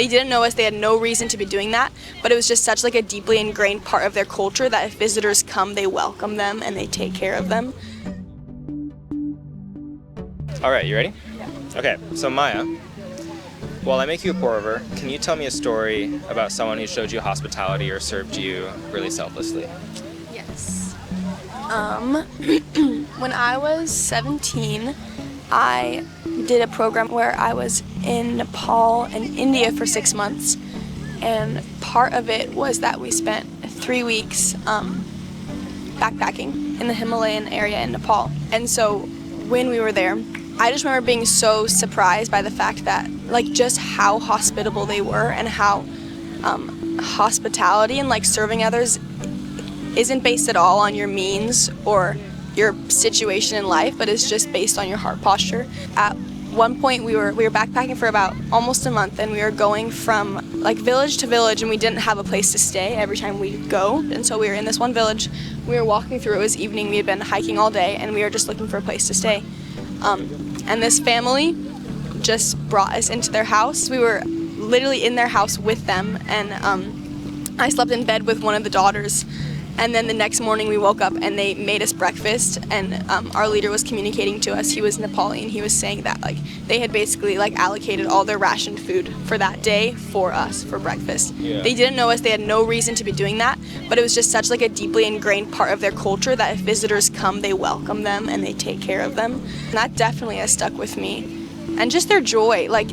They didn't know us, they had no reason to be doing that, but it was just such like a deeply ingrained part of their culture that if visitors come, they welcome them and they take care of them. All right, you ready? Yeah. Okay, so Maya, while I make you a pour over, can you tell me a story about someone who showed you hospitality or served you really selflessly? Yes. When I was 17, I did a program where I was in Nepal and India for 6 months, and part of it was that we spent 3 weeks backpacking in the Himalayan area in Nepal. And so when we were there, I just remember being so surprised by the fact that, like, just how hospitable they were and how hospitality and, like, serving others isn't based at all on your means or your situation in life, but it's just based on your heart posture. At one point, we were backpacking for about almost a month, and we were going from, like, village to village, and we didn't have a place to stay every time we go. And so we were in this one village, we were walking through, it was evening, we had been hiking all day, and we were just looking for a place to stay. And this family just brought us into their house. We were literally in their house with them, and I slept in bed with one of the daughters. And then the next morning we woke up and they made us breakfast, and our leader was communicating to us. He was Nepali, and he was saying that, like, they had basically, like, allocated all their rationed food for that day for us for breakfast. Yeah. They didn't know us, they had no reason to be doing that, but it was just such like a deeply ingrained part of their culture that if visitors come, they welcome them and they take care of them. And that definitely has stuck with me. And just their joy, like,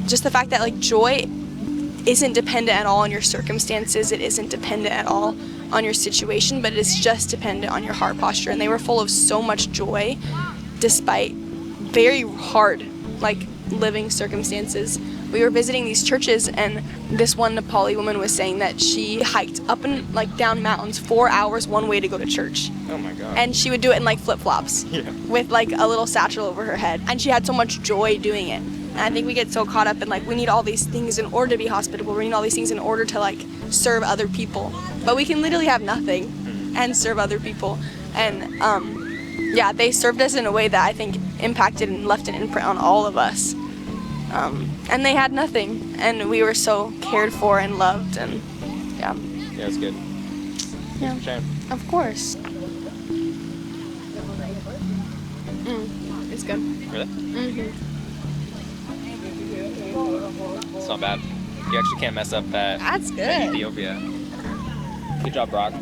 just the fact that, like, joy isn't dependent at all on your circumstances, it isn't dependent at all on your situation, but it's just dependent on your heart posture. And they were full of so much joy despite very hard, like, living circumstances. We were visiting these churches, and this one Nepali woman was saying that she hiked up and, like, down mountains 4 hours one way to go to church. Oh my God. And she would do it in, like, flip-flops with, like, a little satchel over her head, and she had so much joy doing it. And I think we get so caught up in, like, we need all these things in order to be hospitable, we need all these things in order to, like, serve other people, but we can literally have nothing and serve other people. And yeah, they served us in a way that I think impacted and left an imprint on all of us. And they had nothing, and we were so cared for and loved, and yeah. Yeah, it's good. Yeah. Thanks for sharing. Of course. It's good. Really? Mm-hmm. It's not bad. You actually can't mess up that That's good. Ethiopia. Good job, Brock.